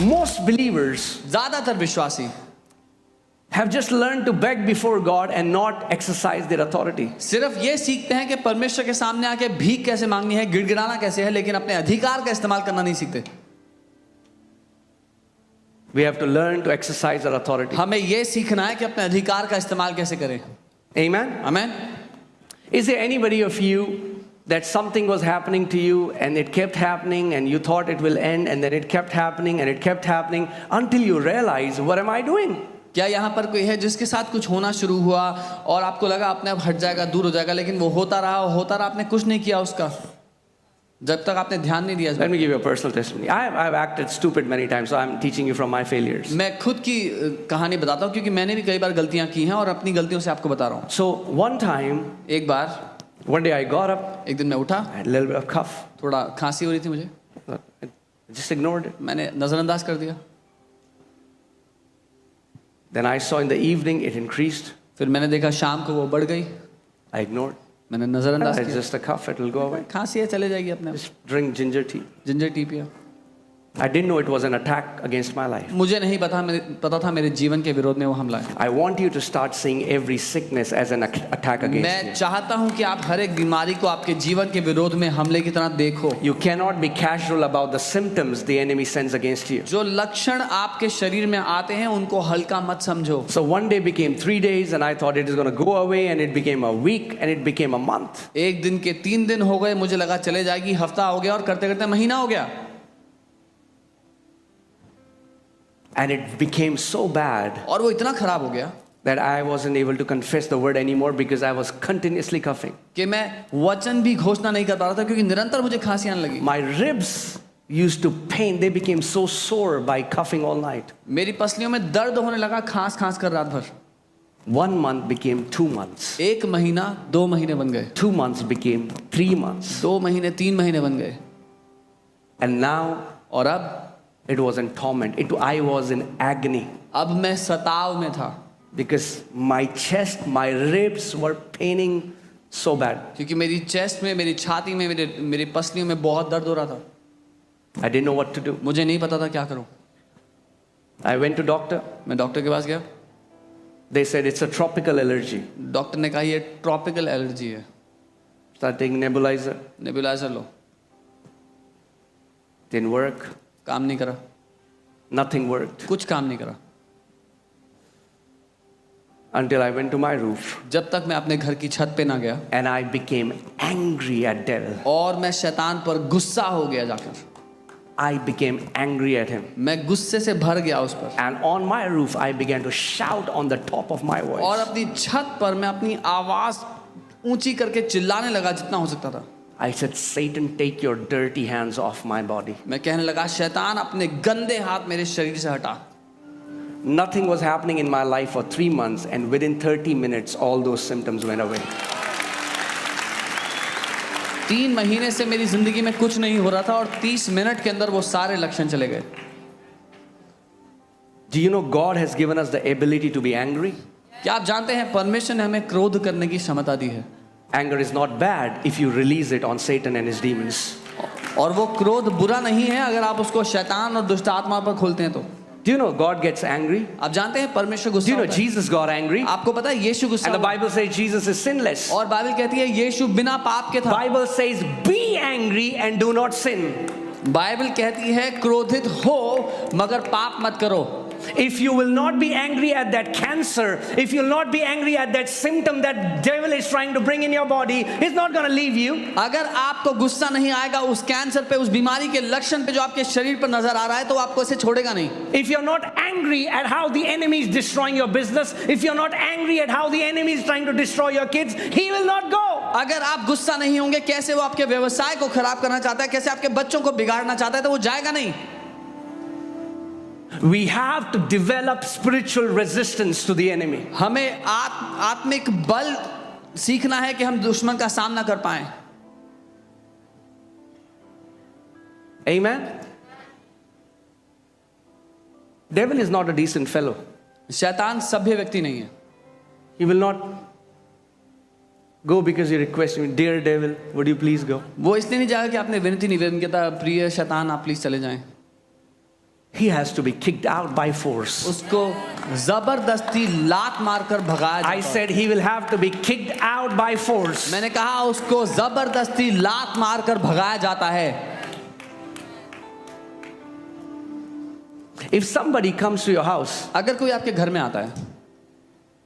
Most believers ज्यादातर विश्वासी have just learned to beg before God and not exercise their authority. सिर्फ ये सीखते हैं कि परमेश्वर के सामने आके भीख कैसे मांगनी है, गिड़गिड़ाना कैसे है, लेकिन अपने अधिकार का इस्तेमाल करना नहीं सीखते. We have to learn to exercise our authority. हमें ये सीखना है कि अपने अधिकार का इस्तेमाल कैसे करें. Amen? आमीन. Is there anybody of you that something was happening to you and it kept happening and you thought it will end and then it kept happening and it kept happening until you realize, what am I doing? क्या यहाँ पर कोई है जिसके साथ कुछ होना शुरू हुआ और आपको लगा अपने आप हट जाएगा, दूर हो जाएगा, लेकिन वो होता रहा, आपने कुछ नहीं किया उसका, जब तक आपने ध्यान नहीं दिया. Let me give you a personal testimony. I've acted stupid many times, so I'm teaching you from my failures. मैं खुद की कहानी बताता हूँ क्योंकि मैंने भी कई बार गलतियाँ की हैं और अपनी गलतियों से आपको बता रहा हूँ. So one time, एक बार, one day I got up, एक दिन मैं उठा, I had a little bit of cough. थोड़ा खांसी हो रही थी मुझे, I just ignored it. मैंने नज़रअंदाज कर दिया. Then I saw in the evening it increased. फिर मैंने देखा शाम को वो बढ़ गई, I ignored. मैंने नज़रअंदाज It's किया. just a cough, it will go away. खांसी है, चले जाएगी अपने आप. Just drink ginger tea. Ginger tea पिया. I didn't know it was an attack against my life. मुझे नहीं पता था मेरे जीवन के विरोध में वो हमला है. I want you to start seeing every sickness as an attack against मैं you. चाहता हूं कि आप हर एक बीमारी को आपके जीवन के विरोध में हमले की तरह देखो. You cannot be casual about the symptoms the enemy sends against you. जो लक्षण आपके शरीर में आते हैं उनको हल्का मत समझो. So one day became 3 days and I thought it is going to go away and it became a week and it became a month. एक दिन के 3 दिन हो गए, मुझे लगा चले जाएगी, हफ्ता हो गया और करते करते महीना हो गया. And it became so bad और वो इतना खराब हो गया that I wasn't able to confess the word anymore because I was continuously coughing. कि मैं वचन भी घोषणा नहीं कर पा रहा था क्योंकि निरंतर मुझे खांसी आने लगी. My ribs used to pain. They became so sore by coughing all night. मेरी पसलियों में दर्द होने लगा खांस कर रात भर. 1 month became 2 months. 1 महीना 2 महीने बन गए. 2 months became 3 months. 2 महीने 3 महीने बन गए. And now और अब it was in torment. I was in agony. अब मैं सताव में था Because my chest, my ribs were paining so bad. क्योंकि मेरी चेस्ट में, मेरी छाती में, मेरी पसलियों में बहुत दर्द हो रहा था. I didn't know what to do. मुझे नहीं पता था क्या करूं. I went to doctor. मैं डॉक्टर के पास गया. They said it's a tropical allergy. Doctor ने कहा ये ट्रॉपिकल एलर्जी है. Start taking nebulizer. Nebuliser low. Didn't work. काम नहीं करा. Nothing worked. कुछ काम नहीं करा. Until I went to my roof. जब तक मैं अपने घर की छत पे ना गया. And I became angry at devil. और मैं शैतान पर गुस्सा हो गया जाकर. I became angry at him. मैं गुस्से से भर गया उस पर. And on my roof, I began to shout on the top of my voice. और अपनी छत पर मैं अपनी आवाज ऊंची करके चिल्लाने लगा जितना हो सकता था. I said, Satan, take your dirty hands off my body. मैं कहने लगा शैतान अपने गंदे हाथ मेरे शरीर से हटा. Nothing was happening in my life for 3 months, and within 30 minutes, all those symptoms went away. 3 महीने से मेरी जिंदगी में कुछ नहीं हो रहा था और 30 मिनट के अंदर वो सारे लक्षण चले गए. Do you know God has given us the ability to be angry? क्या आप जानते हैं परमेश्वर ने हमें क्रोध करने की क्षमता दी है. Anger is not bad if you release it on Satan and his demons. और वो क्रोध बुरा नहीं है अगर आप उसको शैतान और दुष्ट आत्मा पर खोलते हैं तो. Do you know God gets angry? आप जानते हैं परमेश्वर Do गुस्सा you know होता है. Jesus got angry? आपको पता है यीशु गुस्सा And the हुआ. Bible says Jesus is sinless. और बाइबल कहती है यीशु बिना पाप के था. Bible says be angry and do not sin. Bible कहती है क्रोधित हो मगर पाप मत करो. If you will not be angry at that cancer, if you'll not be angry at that symptom that devil is trying to bring in your body, it's not going to leave you. अगर आपको गुस्सा नहीं आएगा उस cancer पे, उस बीमारी के लक्षण पे जो आपके शरीर पर नजर आ रहा है, तो आपको इसे छोड़ेगा नहीं. If you're not angry at how the enemy is destroying your business, if you're not angry at how the enemy is trying to destroy your kids, he will not go. अगर आप गुस्सा नहीं होंगे कैसे वो आपके व्यवसाय को खराब करना चाहता है, कैसे आपके बच्चों को बिगाड़ना चाहता है, तो वो जाएगा नहीं. We have to develop spiritual resistance to the enemy. हमें आत्मिक बल सीखना है कि हम दुश्मन का सामना कर पाएं. Amen. Devil is not a decent fellow. शैतान सभ्य व्यक्ति नहीं है. He will not go because you request him, dear devil, would you please go? वो इसलिए नहीं जाएगा कि आपने विनती निवेदन किया था, प्रिय शैतान आप प्लीज चले जाएं. he has to be kicked out by force. उसको जबरदस्ती लात मारकर भगाया I जाता है। said he will have to be kicked out by force. मैंने कहा उसको जबरदस्ती लात मारकर भगाया जाता है। If somebody comes to your house अगर कोई आपके घर में आता है,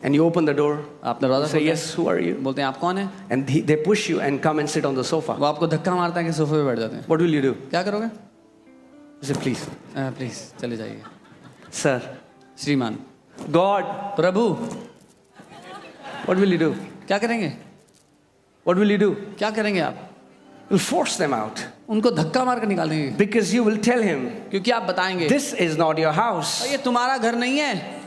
and you open the door, आप दरवाजा say, खोलते yes, who are you? हैं, बोलते हैं आप कौन है, And they push you and come and sit on the sofa. वो आपको धक्का मारता है कि सोफे पे बैठ जाते हैं, What will you do? क्या करोगे? I said, please, प्लीज चले जाइए। sir, श्रीमान, God, Prabhu, what will you do? क्या करेंगे? What will you do? क्या करेंगे आप? You'll force them out उनको धक्का मार कर निकाल देंगे, because you will tell him, क्योंकि आप बताएंगे this is not your house. ये तुम्हारा घर नहीं है।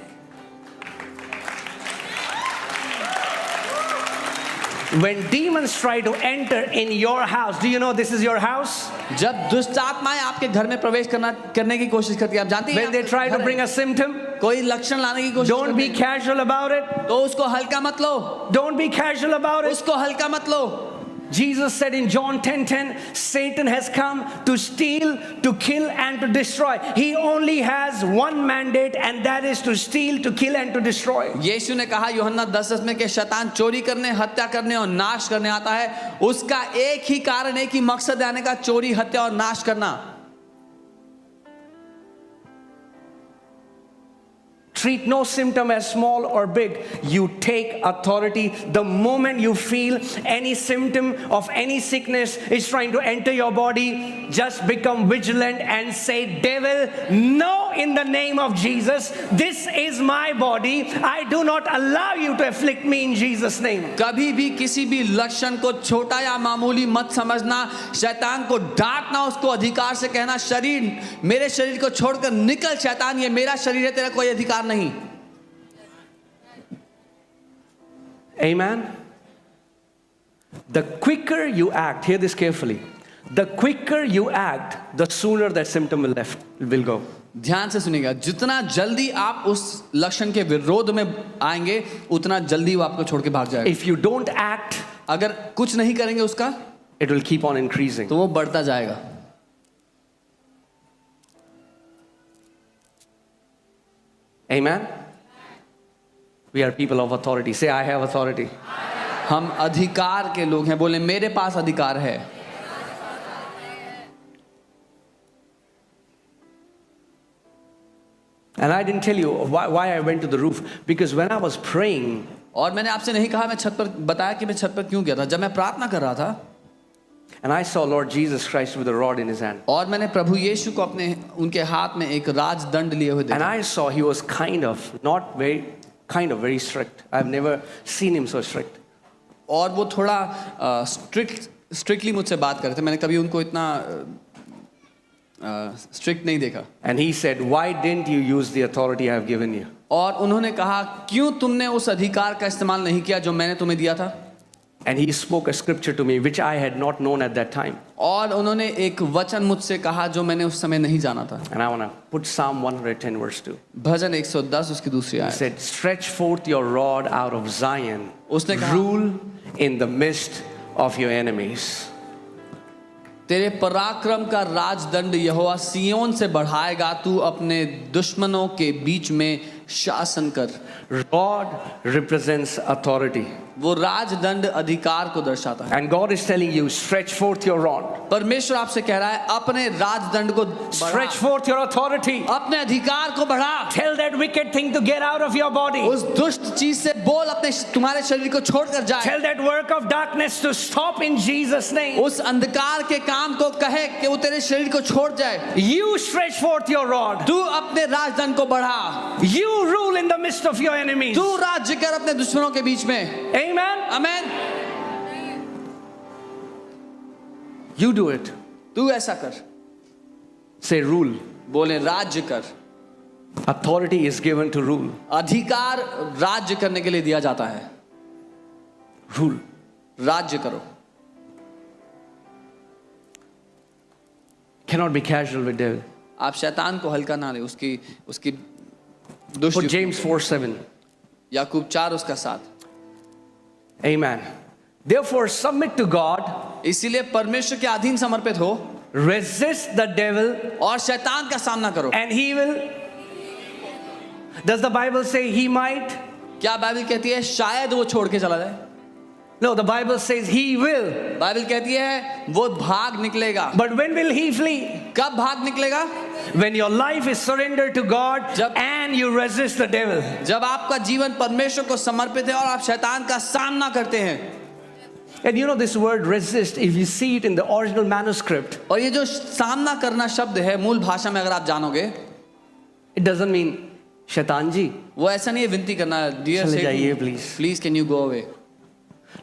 When demons try to enter in your house, do you know this is your house? जब दुष्ट आत्माएं आपके घर में प्रवेश करने की कोशिश करती है, आप जानते हैं When they try to bring a symptom, कोई लक्षण लाने की कोशिश don't be करते हैं, casual about it. तो उसको हल्का मत लो, Don't be casual about it. उसको हल्का मत लो। Jesus said in John 10:10, Satan has come to steal, to kill, and to destroy. He only has one mandate, and that is to steal, to kill, and to destroy. यीशु ने कहा यूहन्ना 10:10 में कि शैतान चोरी करने, हत्या करने और नाश करने आता है। उसका एक ही कारण, एक ही मकसद है आने का, चोरी, हत्या और नाश करना। Treat no symptom as small or big. You take authority. The moment you feel any symptom of any sickness is trying to enter your body, just become vigilant and say, devil, no, in the name of Jesus. This is my body. I do not allow you to afflict me in Jesus' name. कभी भी किसी भी लक्षण को छोटा या मामूली मत समझना, शैतान को डांटना, उसको अधिकार से कहना, शरीर, मेरे शरीर को छोड़कर निकल शैतान, ये मेरा शरीर है, तेरा कोई अधिकार नहीं। Amen. The quicker you act, hear this carefully. The quicker you act, the sooner that symptom will go. ध्यान से सुनिएगा, जितना जल्दी आप उस लक्षण के विरोध में आएंगे, उतना जल्दी वो आपको छोड़ के भाग जाएगा। If you don't act, अगर कुछ नहीं करेंगे उसका, it will keep on increasing. तो वो बढ़ता जाएगा। Amen. We are people of authority. Say, I have authority. हम अधिकार के लोग हैं, बोले मेरे पास अधिकार है। And I didn't tell you why I went to the roof, because when I was praying, और मैंने आपसे नहीं कहा मैं छत पर, बताया कि मैं छत पर क्यों गया था। जब मैं प्रार्थना कर रहा था and I saw Lord Jesus Christ with a rod in his hand, और मैंने प्रभु यीशु को अपने उनके हाथ में एक राजदंड लिए हुए and देखा, I saw he was kind of very strict. I've never seen him so strict. और वो थोड़ा स्ट्रिक्टली मुझसे बात कर रहे थे। मैंने कभी उनको इतना स्ट्रिक्ट नहीं देखा। And he said, why didn't you use the authority I have given you? और उन्होंने कहा, क्यों तुमने उस अधिकार का इस्तेमाल नहीं किया जो मैंने तुम्हें दिया था? And he spoke a scripture to me which I had not known at that time. और उन्होंने एक वचन मुझसे कहा जो मैंने उस समय नहीं जाना था। And I want to put Psalm 110 verse 2. भजन 110 उसकी दूसरी He आयत। said, stretch forth your rod out of Zion, उसने कहा, rule in the midst of your enemies. तेरे पराक्रम का राजदंड यहोवा सियोन से बढ़ाएगा, तू अपने दुश्मनों के बीच में शासन कर। Rod represents authority. वो राजदंड अधिकार को दर्शाता है। And God is telling you, stretch forth your rod. परमेश्वर आपसे कह रहा है, अपने राजदंड को Stretch बढ़ा, forth your authority. अपने अधिकार को बढ़ा। Tell that wicked thing to get out of your body. उस दुष्ट चीज से बोल, अपने तुम्हारे शरीर को छोड़कर जाए। Tell that work of darkness to stop in Jesus' name. उस अंधकार के काम को कहे कि वो तेरे शरीर को छोड़ जाए। You stretch forth your rod. तू अपने राजदंड को बढ़ा, You rule in the midst of your enemies. तू राज्य कर अपने दुश्मनों के बीच में। Amen. Amen. You do it. तू ऐसा कर, Say rule. बोले राज्य कर। Authority is given to rule. अधिकार राज्य करने के लिए दिया जाता है। Rule. राज्य करो। Cannot be casual with devil. आप शैतान को हल्का ना ले, उसकी Put दुष्ट। James 4:7. याकूब 4 उसका 7। Amen. Therefore submit to God. इसीलिए परमेश्वर के अधीन समर्पित हो। resist the devil और शैतान का सामना करो। and he will. Does the Bible say he might? क्या बाइबल कहती है शायद वो छोड़ के चला जाए? No, the Bible says he will. Bible कहती है वो भाग निकलेगा। But when will he flee? कब भाग निकलेगा? When your life is surrendered to God जब- and you resist the devil. जब आपका जीवन परमेश्वर को समर्पित है और आप शैतान का सामना करते हैं। And you know this word resist, if you see it in the original manuscript, और ये जो सामना करना शब्द है मूल भाषा में अगर आप जानोगे, it doesn't mean शैतान जी वो ऐसा नहीं है विनती करना, डियर चले जाइए please. Please can you go away.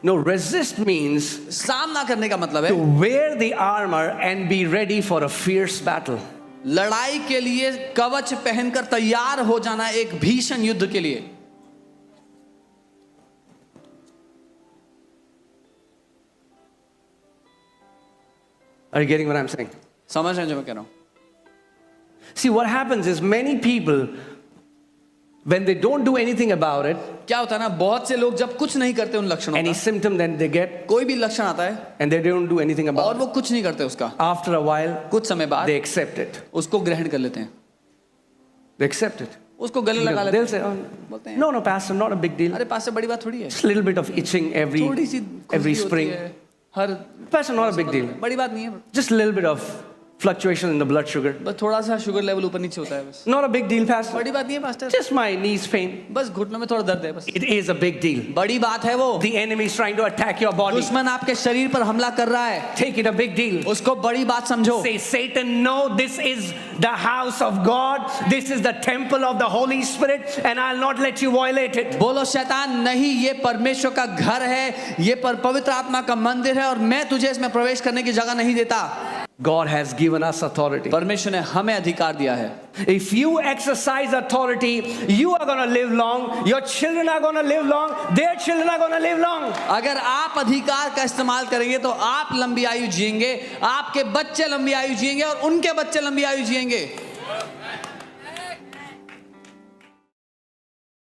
No, resist means सामना करने का मतलब है to wear the armor and be ready for a fierce battle. लड़ाई के लिए कवच पहनकर तैयार हो जाना एक भीषण युद्ध के लिए। Are you getting what I'm saying? समझ रहे हैं जो मैं कह रहा हूं? See, what happens is many people, when they don't do anything about it, क्या होता है ना, बहुत से लोग जब कुछ नहीं करते उन लक्षणों any का, symptom then they get, कोई भी लक्षण आता है and they don't do anything और about वो कुछ नहीं करते उसका, it, after a while, कुछ समय बाद they accept it. उसको ग्रहण कर लेते हैं, They accept it. उसको गले लगा लेते They'll हैं, say, oh, बोलते हैं no, no, Pastor, not a big deal. अरे पास से बड़ी बात थोड़ी है, Just a little bit of itching थोड़ी सी every खुजली होती spring. है, हर Pastor, not a big deal. बड़ी बात नहीं है, Just a little bit of fluctuation in the blood sugar. बस थोड़ा सा शुगर लेवल ऊपर नीचे होता है, बस Not a big deal, Pastor. बड़ी बात नहीं है pastor, Just my knees pain. बस घुटनों में थोड़ा दर्द है, बस It is a big deal. बड़ी बात है वो। The enemy is trying to attack your body. दुश्मन आपके शरीर पर हमला कर रहा है, Take it a big deal. उसको बड़ी बात समझो। Say, Satan, no, this is the house of God. This is the temple of the Holy Spirit, and I'll not let you violate it. बोलो शैतान नहीं, ये परमेश्वर का घर है, ये पवित्र आत्मा का मंदिर है और मैं तुझे इसमें प्रवेश करने की जगह नहीं देता। God has given us authority. परमेश्वर ने हमें अधिकार दिया है। If you exercise authority, you are going to live long. Your children are going to live long. Their children are going to live long. अगर आप अधिकार का इस्तेमाल करेंगे तो आप लंबी आयु जिएंगे, आपके बच्चे लंबी आयु जिएंगे और उनके बच्चे लंबी आयु जिएंगे।